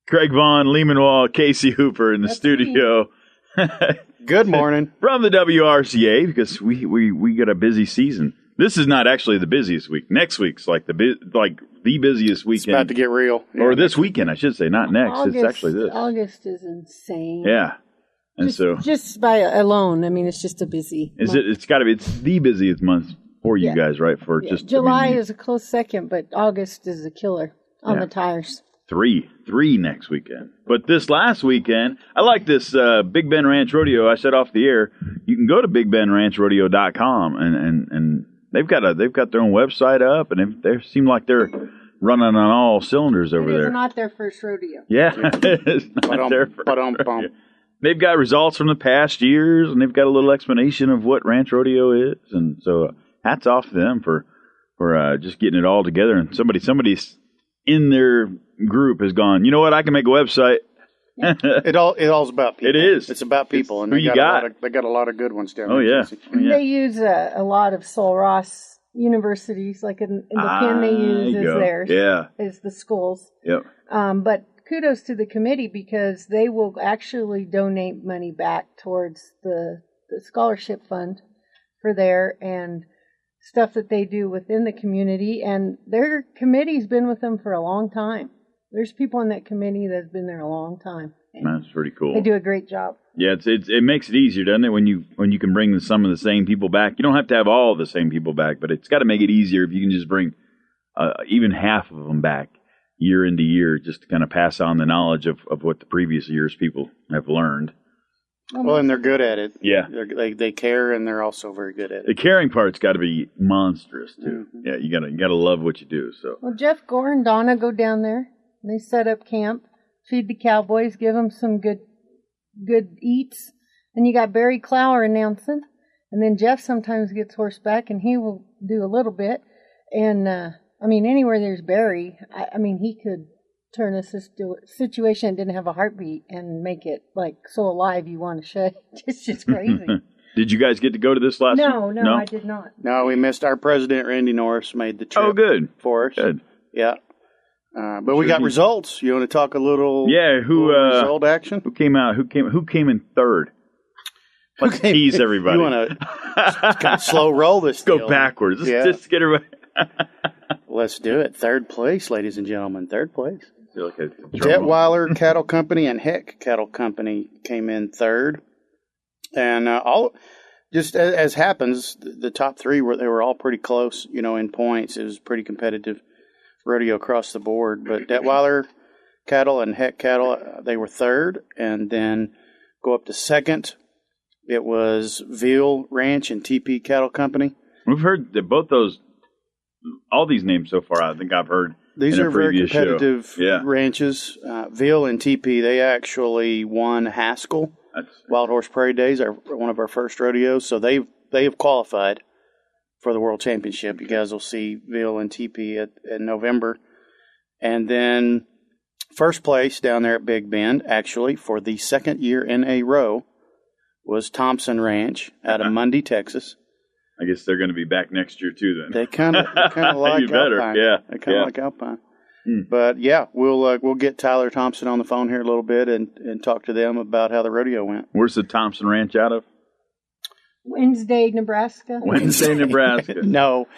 Craig Vaughn, Lehman Wall, Casey Hooper in the studio. Good morning. From the WRCA, because we got a busy season. This is not actually the busiest week. Next week's like the busiest weekend. It's about to get real. Yeah. Or this weekend, I should say, not next. August, it's actually this. August is insane. Yeah. And just by alone, I mean, it's just a busy month. It's got to be, it's the busiest month for you guys, right? Just July is a close second, but August is a killer on the tires. Three next weekend. But this last weekend, I like this Big Bend Ranch Rodeo. I said off the air, you can go to BigBendRanchRodeo.com and they've got their own website up, and they seem like they're running on all cylinders over there. It's not their first rodeo. Yeah, it's not their first rodeo. They've got results from the past years, and they've got a little explanation of what ranch rodeo is, and so hats off to them for just getting it all together. And somebody's in their group has gone, you know what, I can make a website. Yeah. It all's about people. It is. It's about people. And they got a lot of good ones down there. Oh, yeah. They use a lot of Sol Ross universities, like in the pin they use is theirs. Yeah. Is the schools. Yep. But kudos to the committee because they will actually donate money back towards the scholarship fund for there and stuff that they do within the community. And their committee's been with them for a long time. There's people on that committee that's been there a long time. That's pretty cool. They do a great job. Yeah, it makes it easier, doesn't it, when you can bring some of the same people back. You don't have to have all the same people back, but it's got to make it easier if you can just bring even half of them back year into year, just to kind of pass on the knowledge of what the previous year's people have learned. Well, and they're good at it. Yeah. They care, and they're also very good at it. The caring part's got to be monstrous, too. Mm-hmm. Yeah, you gotta love what you do. So. Well, Jeff Gore and Donna go down there. They set up camp, feed the cowboys, give them some good eats. And you got Barry Clower announcing. And then Jeff sometimes gets horseback, and he will do a little bit. And, anywhere there's Barry, he could turn a situation that didn't have a heartbeat and make it, like, so alive you want to shake. It's just crazy. Did you guys get to go to this last No, week? I did not. No, we missed our president, Randy Norris, made the trip. Oh, good. For us. Good. Yeah. But we got results. You want to talk a little? Yeah. Result action? Who came out? Who came in third? Let's tease everybody. You want to kind of slow roll this? Go backwards. Just get everybody. Let's do it. Third place, ladies and gentlemen. Third place. Like Detweiler Cattle Company and Heck Cattle Company came in third, and just as happens, the top three they were all pretty close. In points, it was pretty competitive rodeo across the board. But Detweiler Cattle and Heck Cattle, they were third, and then go up to second. It was Veal Ranch and TP Cattle Company. We've heard that both those, all these names so far. I think I've heard. These are very competitive Yeah. ranches. Veal and TP, they actually won Haskell Wild Horse Prairie Days, one of our first rodeos. So they have qualified for the World Championship. You guys will see Veal and TP in November. And then first place down there at Big Bend, actually, for the second year in a row, was Thompson Ranch out of Mundy, Texas. I guess they're going to be back next year too. Then they kind of like you better. Alpine. Yeah, they kind of like Alpine. But yeah, we'll get Tyler Thompson on the phone here a little bit and talk to them about how the rodeo went. Where's the Thompson Ranch out of? Wednesday, Nebraska. Wednesday, Nebraska. No.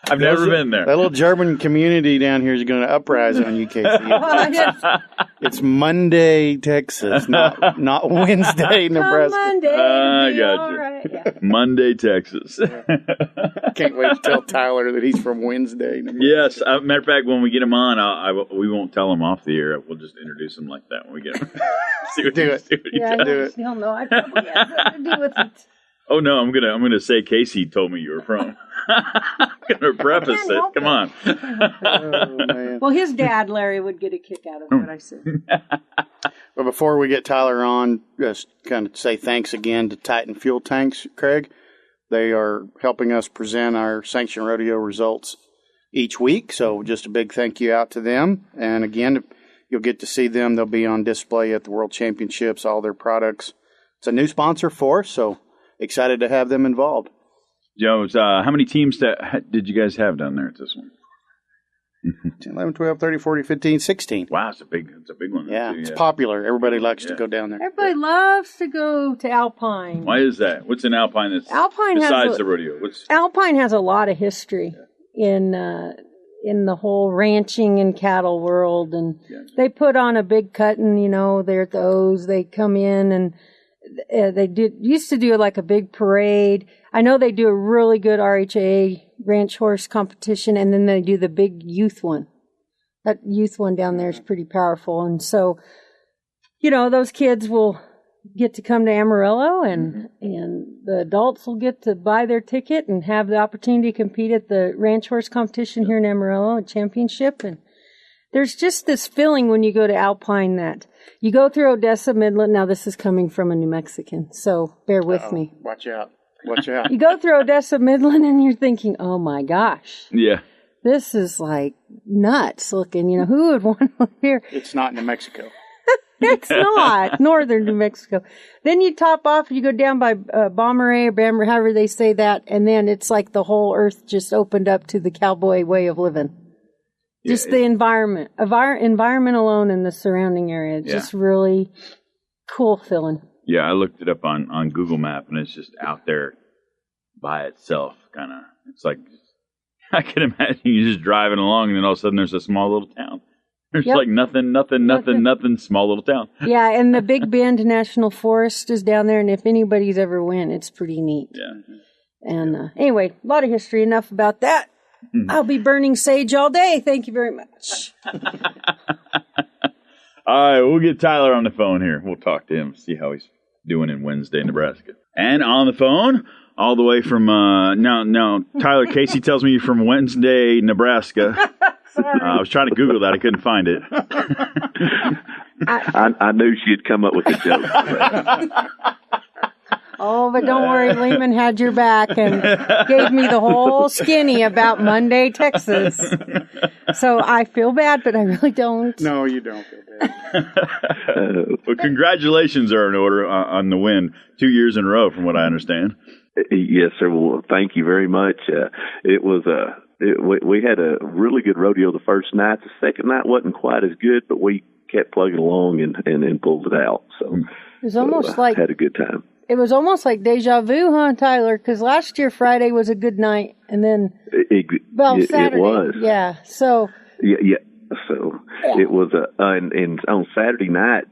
I've never been there. That little German community down here is going to uprise on you, Casey. It's Monday, Texas, not Wednesday, Nebraska. Monday, I got you. Right. Yeah. Monday, Texas. Can't wait to tell Tyler that he's from Wednesday. Nebraska. Yes. Matter of fact, when we get him on, we won't tell him off the air. We'll just introduce him like that when we get him. Do it. He'll know. I probably have something to do with it. Oh no, I'm gonna say Casey told me you were from. I'm gonna preface it. Come on. Oh, man. Well, his dad, Larry, would get a kick out of what I said. Well, before we get Tyler on, just kind of say thanks again to Titan Fuel Tanks, Craig. They are helping us present our Sanctioned Rodeo results each week, so just a big thank you out to them. And again, you'll get to see them. They'll be on display at the World Championships, all their products. It's a new sponsor for us, so excited to have them involved. Joe, how many teams did you guys have down there at this one? 10, 11, 12, 13, 14, 15, 16. Wow, it's a big one. Yeah, too, it's popular. Everybody likes to go down there. Everybody loves to go to Alpine. Why is that? What's in Alpine that's besides the rodeo? Alpine has a lot of history in the whole ranching and cattle world, and they put on a big cutting. They're at the O's. They come in and they used to do like a big parade. I know they do a really good RHA ranch horse competition, and then they do the big youth one. That youth one down there is pretty powerful. And so, those kids will get to come to Amarillo, and the adults will get to buy their ticket and have the opportunity to compete at the ranch horse competition here in Amarillo, a championship. And there's just this feeling when you go to Alpine that you go through Odessa, Midland. Now, this is coming from a New Mexican, so bear with me. Watch out. Watch out. You go through Odessa, Midland, and you're thinking, oh, my gosh. Yeah. This is like nuts looking. Who would want to live here? It's not New Mexico. It's not northern New Mexico. Then you top off, you go down by Bomberay or Bamber, however they say that, and then it's like the whole earth just opened up to the cowboy way of living. Just the environment alone in the surrounding area, just really cool feeling. Yeah, I looked it up on Google Map, and it's just out there by itself, kind of. It's like, I can imagine you just driving along, and then all of a sudden there's a small little town. There's like nothing, small little town. Yeah, and the Big Bend National Forest is down there, and if anybody's ever went, it's pretty neat. Yeah. And anyway, a lot of history, enough about that. I'll be burning sage all day. Thank you very much. All right, we'll get Tyler on the phone here. We'll talk to him, see how he's doing in Wednesday, Nebraska. And on the phone, all the way from, now, Tyler, Casey tells me you're from Wednesday, Nebraska. I was trying to Google that. I couldn't find it. I knew she'd come up with a joke. Oh, but don't worry. Lehman had your back and gave me the whole skinny about Monday, Texas. So I feel bad, but I really don't. No, you don't feel bad. Well, congratulations are in order on the win 2 years in a row, from what I understand. Yes, sir. Well, thank you very much. It was we had a really good rodeo the first night. The second night wasn't quite as good, but we kept plugging along and pulled it out. So it was almost like had a good time. It was almost like deja vu, huh, Tyler? Because last year Friday was a good night, and then Saturday. It was. Yeah. So. Yeah. So it was and on Saturday night,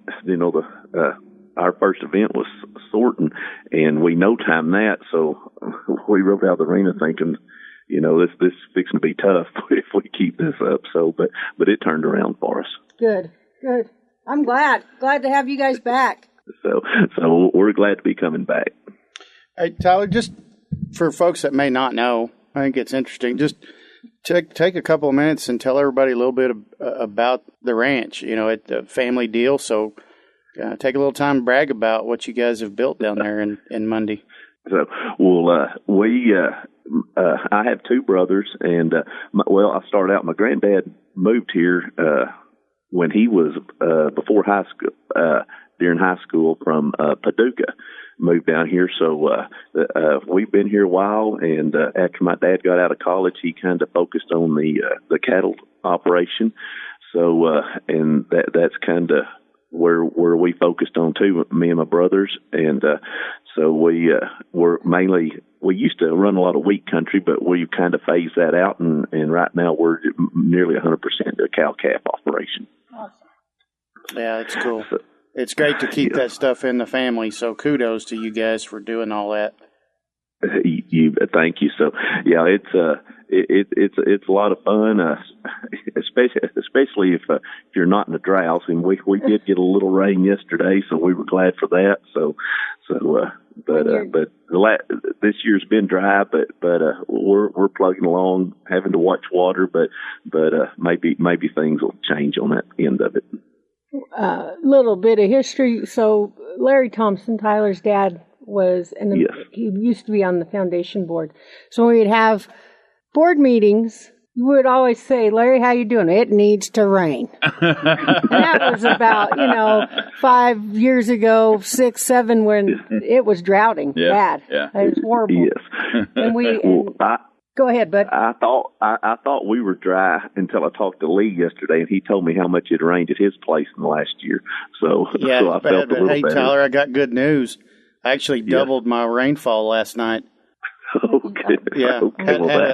our first event was sorting, and we no-timed that, so we rode out of the arena thinking, this is fixing to be tough if we keep this up. So, but it turned around for us. Good. I'm glad to have you guys back. So we're glad to be coming back. Hey, Tyler, just for folks that may not know, I think it's interesting. Just take a couple of minutes and tell everybody a little bit about the ranch. It's a family deal, so take a little time to brag about what you guys have built down there in Mundy. So, I have two brothers, and I started out. My granddad moved here when he was before high school. During high school from Paducah, moved down here. So we've been here a while, and after my dad got out of college, he kind of focused on the cattle operation. So and that's kind of where we focused on too, me and my brothers. And so we used to run a lot of wheat country, but we kind of phased that out, and right now we're nearly 100% a cow-calf operation. Awesome. Yeah, that's cool. So, it's great to keep that stuff in the family, so kudos to you guys for doing all that. Thank you. So, yeah, it's a lot of fun, especially if you're not in a drought. And we did get a little rain yesterday, so we were glad for that. But this year's been dry, but we're plugging along, having to watch water, but maybe things will change on that end of it. Little bit of history. So Larry Thompson, Tyler's dad, he used to be on the foundation board. So when we'd have board meetings, we would always say, Larry, how you doing? It needs to rain. And that was about, 5 years ago, 6, 7, when it was droughting bad. Yeah. It was horrible. Yes. And Go ahead, bud. I thought we were dry until I talked to Lee yesterday, and he told me how much it rained at his place in the last year. So, yeah, so I felt a little hey, better. Tyler, I got good news. I actually doubled my rainfall last night. Okay. Yeah, Okay,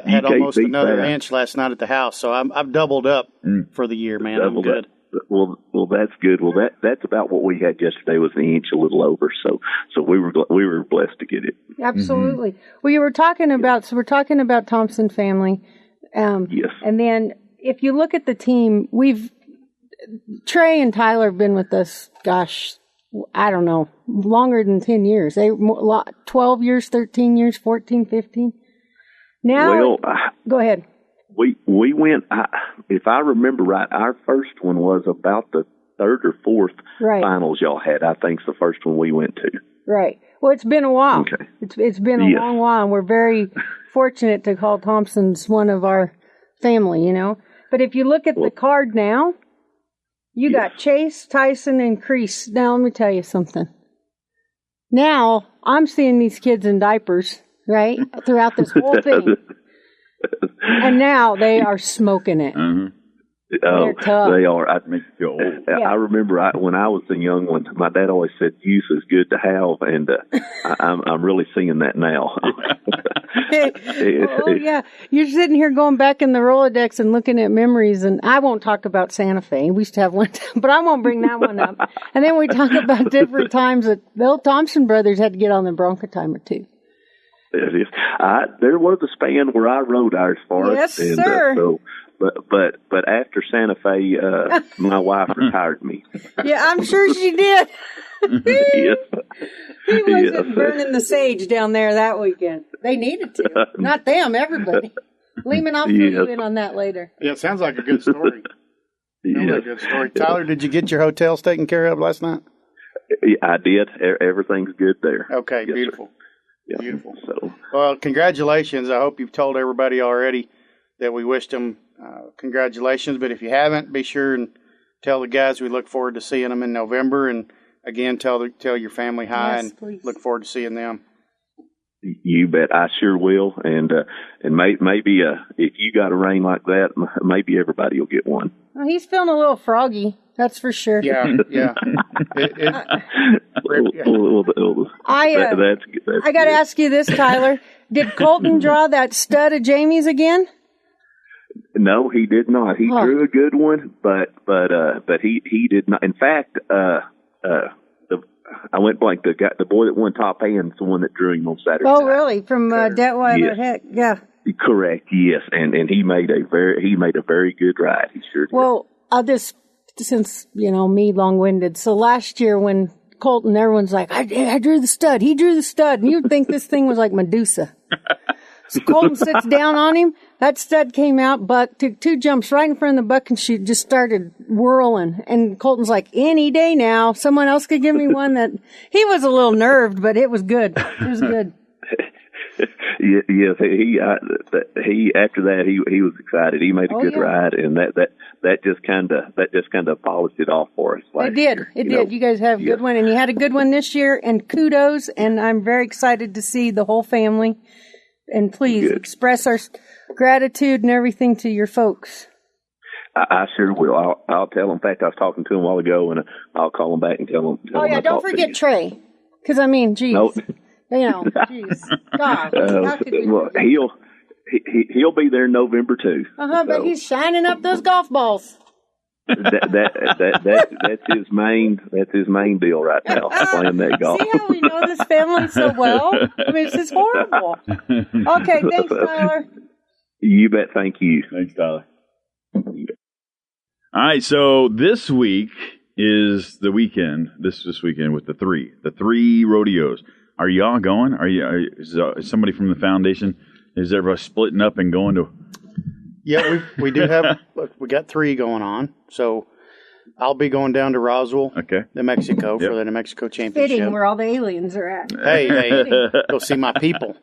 had almost another inch last night at the house, so I've doubled up for the year, man. I'm good. Well, that's good. Well, that's about what we had yesterday was an inch, a little over. So we were blessed to get it. Absolutely. Well, we're talking about Thompson family. Yes. And then if you look at the team, Trey and Tyler have been with us, gosh, I don't know, longer than 10 years. 12 years, 13 years, 14, 15. Now, go ahead. We went, if I remember right, our first one was about the third or fourth finals y'all had. I think's the first one we went to. Right. Well, it's been a while. Okay. It's been a long while, and we're very fortunate to call Thompson's one of our family, you know. But if you look at the card now, you got Chase, Tyson, and Crease. Now, let me tell you something. Now, I'm seeing these kids in diapers, right, throughout this whole thing. And now they are smoking it. Mm-hmm. They're tough. They are. Makes you feel old. I remember when I was a young one, my dad always said youth is good to have, and I'm really seeing that now. Oh, yeah. You're sitting here going back in the Rolodex and looking at memories, and I won't talk about Santa Fe. We used to have one, but I won't bring that one up. And then we talk about different times that the old Thompson brothers had to get on the Bronco timer, too. There was a span where I rode ours for yes, it. Yes, sir. But after Santa Fe, my wife retired me. Yeah, I'm sure she did. Yes. He wasn't burning the sage down there that weekend. They needed to. Not them, everybody. Lehman, I'll fill you in on that later. Yeah, it sounds like a good story. Sounds like a good story. Tyler, did you get your hotels taken care of last night? I did. Everything's good there. Okay, yes, beautiful. Yeah. Beautiful. So, well, congratulations. I hope you've told everybody already that we wished them congratulations. But if you haven't, be sure and tell the guys we look forward to seeing them in November. And again, tell your family hi, yes, and please. Look forward to seeing them. You bet. I sure will. And maybe if you got a rain like that, maybe everybody will get one. Well, he's feeling a little froggy. That's for sure. Yeah. I got to ask you this, Tyler. Did Colton draw that stud of Jamie's again? No, he did not. He drew a good one, but he did not. In fact, I went blank. The boy that won top hand's the one that drew him on Saturday. Oh, really? From Detweiler? Yes. Heck, yeah. Correct. Yes, and he made a very good ride. He sure did. Well, since me long-winded. So last year when Colton, everyone's like, I drew the stud. He drew the stud, and you'd think this thing was like Medusa. So Colton sits down on him. That stud came out, Buck took 2 jumps right in front of the buck, and she just started whirling. And Colton's like, any day now, someone else could give me one. That he was a little nerved, but it was good. It was good. Yes, he after that he was excited. He made a good ride, and that just kind of polished it off for us. It did. It did. You guys have a good one, and you had a good one this year. And kudos. And I'm very excited to see the whole family. And please express our gratitude and everything to your folks. I sure will. I'll tell them. In fact, I was talking to him a while ago, and I'll call them back and tell them. Don't forget Trey, because geez. Nope. Geez. God. He'll be there November too. But he's shining up those golf balls. That's his main deal right now. Playing that golf. See how we know this family so well? I mean, this is horrible. Okay, thanks, Tyler. You bet. Thank you. Thanks, Tyler. All right, so this week is the weekend. This weekend with the three rodeos. Are y'all going? Is somebody from the foundation? Is everybody splitting up and going to? Yeah, we do have. We got 3 going on. So I'll be going down to Roswell, New Mexico, for the New Mexico Championship. Fitting where all the aliens are at. Hey, go see my people,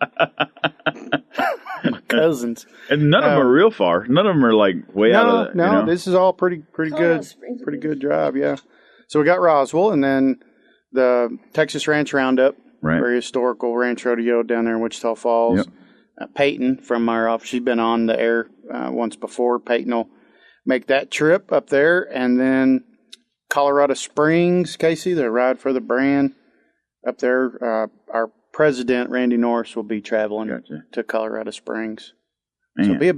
my cousins. And none of them are real far. None of them are like way out of the. No, this is all pretty good. Pretty good drive, yeah. So we got Roswell, and then the Texas Ranch Roundup. Right. Very historical ranch rodeo down there in Wichita Falls. Peyton from our office. She's been on the air once before. Peyton will make that trip up there. And then Colorado Springs, Casey, the Ride for the Brand up there. Our president, Randy Norris, will be traveling to Colorado Springs. Man. So it'll be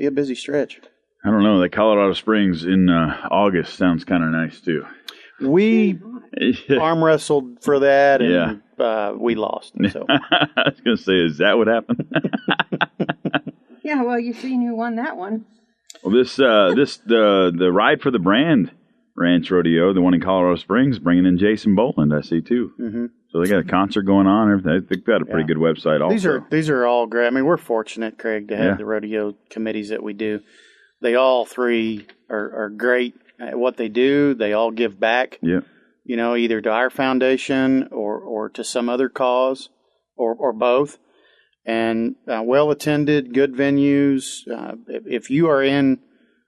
a busy stretch. I don't know. That Colorado Springs in August sounds kind of nice, too. We arm wrestled for that, and we lost. So. I was going to say, is that what happened? Yeah, well, you've seen who won that one. Well, the Ride for the Brand Ranch Rodeo, the one in Colorado Springs, bringing in Jason Boland, I see, too. Mm-hmm. So they got a concert going on. Everything. I think they've got a pretty good website also. These are all great. I mean, we're fortunate, Craig, to have the rodeo committees that we do. They all three are great at what they do. They all give back, either to our foundation or to some other cause or both. And well-attended, good venues. If you are in,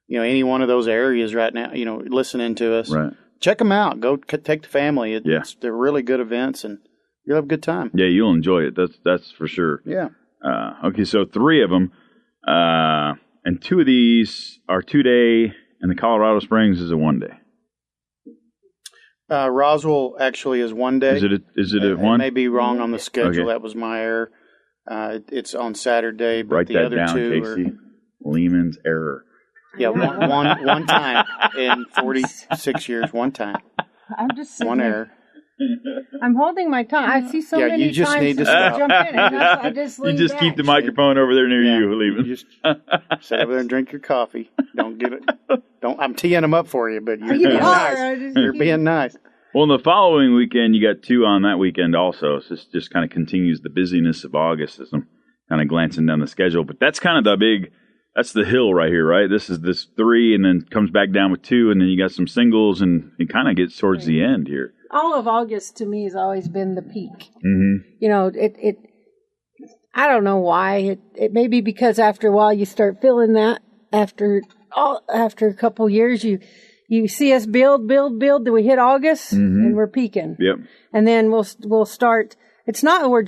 any one of those areas right now, listening to us, check them out. Go take the family. They're really good events, and you'll have a good time. Yeah, you'll enjoy it. That's for sure. Yeah. Okay, so 3 of them. And 2 of these are 2-day, and the Colorado Springs is a 1-day. Roswell actually is 1 day. Is it a one? I may be wrong on the schedule. Okay. That was my error. It's on Saturday, but write the that other down, 2 Casey. Lehman's error. Yeah, one time in 46 years. One time. I'm just sitting one there. error. I'm holding my tongue. I see so many you just times need to jump in, and I just lean You just back. keep the microphone over there near you, Lehman. You just sit over there and drink your coffee. Don't give it. I'm teeing them up for you, but you're being nice. You're being nice. Well, in the following weekend, you got 2 on that weekend also. So this just kind of continues the busyness of August as I'm kind of glancing down the schedule. But that's kind of that's the hill right here, right? This is this 3 and then comes back down with 2, and then you got some singles, and it kind of gets towards the end here. All of August to me has always been the peak. Mm-hmm. I don't know why. It may be because after a while you start feeling that. After a couple years, you see us build. Then we hit August, and we're peaking. Yep. And then we'll start. It's not that we're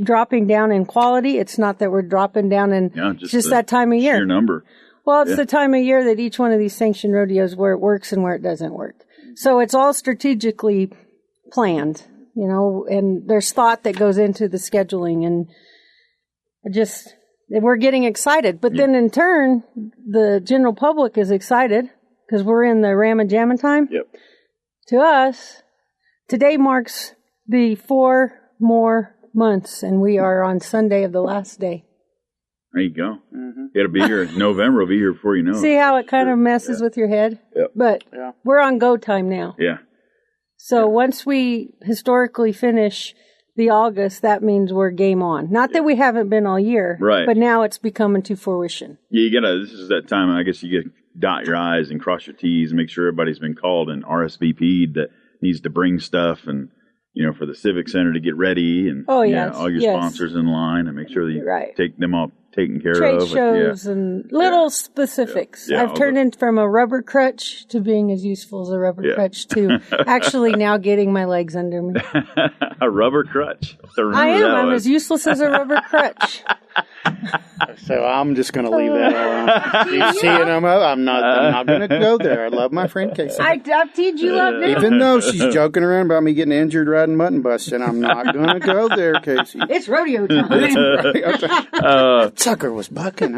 dropping down in quality. It's not that we're dropping down in just that time of year. Sheer number. Well, it's the time of year that each one of these sanctioned rodeos where it works and where it doesn't work. So it's all strategically planned, and there's thought that goes into the scheduling, and we're getting excited. But then in turn, the general public is excited because we're in the Rammin' Jammin' time. Yep. To us, today marks the 4 more months, and we are on Sunday of the last day. There you go. Mm-hmm. It'll be here. November will be here before you know it. See how it kind of messes with your head? Yep. But we're on go time now. Yeah. So once we historically finish the August, that means we're game on. Not that we haven't been all year, right? But now it's becoming to fruition. Yeah, this is that time, I guess you get dot your I's and cross your T's and make sure everybody's been called and RSVP'd that needs to bring stuff and, for the Civic Center to get ready and all your sponsors in line and make sure that you take them all taken care Trade of. shows and little specifics. Yeah. I've turned in from a rubber crutch to being as useful as a rubber crutch to actually now getting my legs under me. A rubber crutch. I am. I'm as useless as a rubber crutch. So I'm just going to leave that alone. She's teeing them up. I'm not going to go there. I love my friend Casey. I've teed you up now. Even though she's joking around about me getting injured riding mutton busting, I'm not going to go there, Casey. It's rodeo time. Sucker was bucking.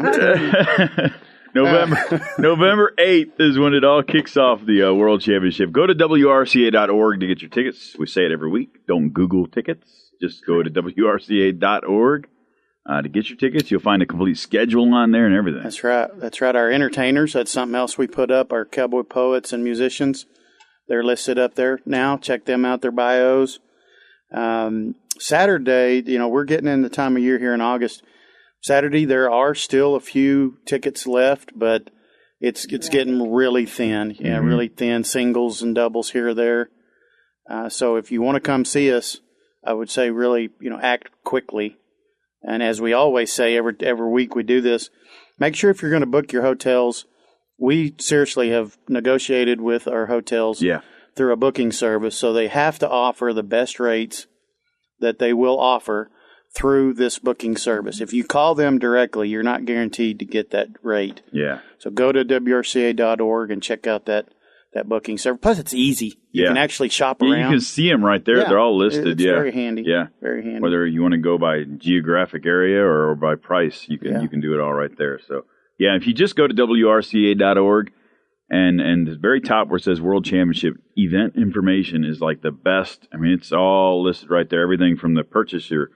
November 8th is when it all kicks off, the World Championship. Go to WRCA.org to get your tickets. We say it every week. Don't Google tickets. Just go to WRCA.org. To get your tickets. You'll find a complete schedule on there and everything. That's right. Our entertainers, that's something else we put up. Our cowboy poets and musicians, they're listed up there now. Check them out, their bios. Saturday, we're getting in the time of year here in August. Saturday, there are still a few tickets left, but it's getting really thin. Yeah, really thin singles and doubles here or there. So if you want to come see us, I would say really, act quickly. And as we always say, every week we do this, make sure if you're going to book your hotels, we seriously have negotiated with our hotels through a booking service, so they have to offer the best rates that they will offer through this booking service. If you call them directly, you're not guaranteed to get that rate. Yeah. So go to WRCA.org and check out that booking service. Plus, it's easy. You can actually shop around. You can see them right there. Yeah. They're all listed. It's very handy. Yeah. Very handy. Whether you want to go by geographic area or by price, you can do it all right there. So, yeah, if you just go to WRCA.org and the very top where it says World Championship event information is like the best. I mean, it's all listed right there. Everything from the purchase your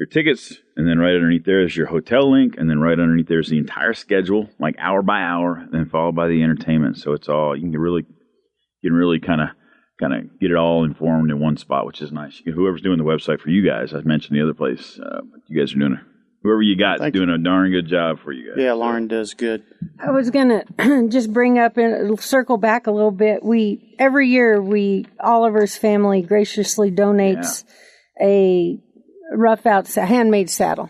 tickets, and then right underneath there is your hotel link, and then right underneath there is the entire schedule, like hour by hour, and then followed by the entertainment. So it's all you can really kind of get it all informed in one spot, which is nice. Whoever's doing the website for you guys, I mentioned the other place, you guys are doing whoever you got doing a darn good job for you guys. Yeah, Lauren does good. I was gonna just bring up and circle back a little bit. Every year Oliver's family graciously donates a handmade saddle.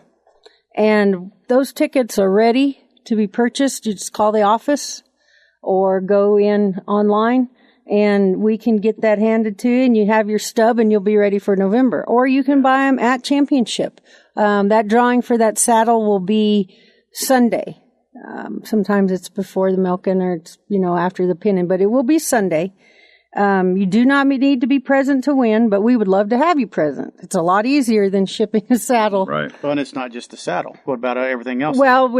And those tickets are ready to be purchased. You just call the office or go in online and we can get that handed to you and you have your stub and you'll be ready for November. Or you can buy them at Championship. That drawing for that saddle will be Sunday. Sometimes it's before the milking or it's, after the pinning, but it will be Sunday. You do not need to be present to win, but we would love to have you present. It's a lot easier than shipping a saddle. Right. Well, and it's not just the saddle. What about everything else? Well,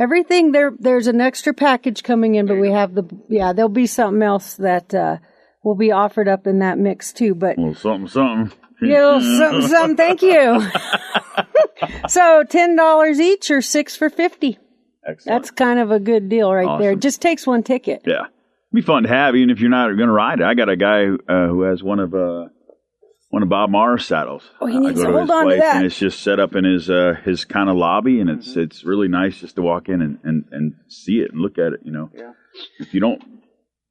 everything there's an extra package coming in, but we have there'll be something else that will be offered up in that mix too. But something. Yeah, something. Thank you. So $10 each or $6 for $50. Excellent. That's kind of a good deal right there. It just takes one ticket. Yeah. Be fun to have, even if you're not going to ride it. I got a guy who has one of Bob Maher's saddles. Oh, he needs to hold on to that. And it's just set up in his kind of lobby, and it's really nice just to walk in and see it and look at it. Yeah. If you don't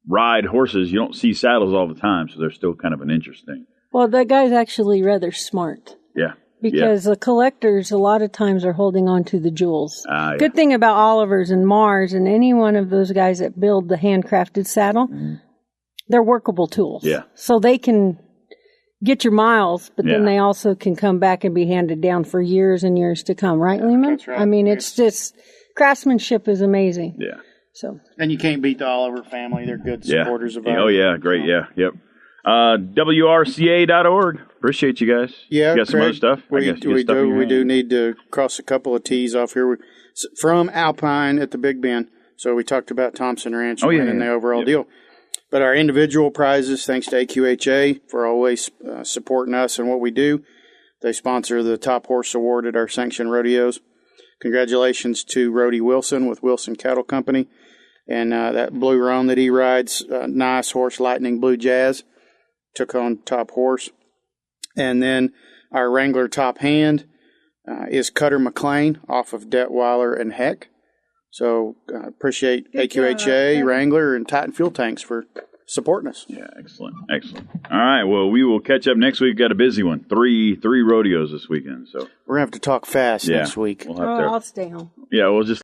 ride horses, you don't see saddles all the time, so they're still kind of an interesting. Well, that guy's actually rather smart. Yeah. Because the collectors a lot of times are holding on to the jewels. Good thing about Oliver's and Mars and any one of those guys that build the handcrafted saddle, they're workable tools. Yeah. So they can get your miles, but then they also can come back and be handed down for years and years to come. Right, Lehman? That's right. I mean, it's just, craftsmanship is amazing. Yeah. So. And you can't beat the Oliver family. They're good supporters of ours. Oh, yeah. Great. Yeah. Yep. WRCA.org. Appreciate you guys. Yeah, you got some other stuff. We do need to cross a couple of T's off here. From Alpine at the Big Bend. So we talked about Thompson Ranch winning the overall deal. But our individual prizes, thanks to AQHA for always supporting us and what we do. They sponsor the Top Horse Award at our sanctioned rodeos. Congratulations to Rody Wilson with Wilson Cattle Company. And that Blue Roan that he rides, nice horse, Lightning Blue Jazz. Took on Top Horse. And then our Wrangler Top Hand is Cutter McLean off of Detweiler and Heck. So appreciate AQHA, Wrangler, and Titan Fuel Tanks for supporting us. Yeah, excellent. All right, well, we will catch up next week. We've got a busy one. Three rodeos this weekend. So we're going to have to talk fast next week. I'll stay home. Yeah, we'll just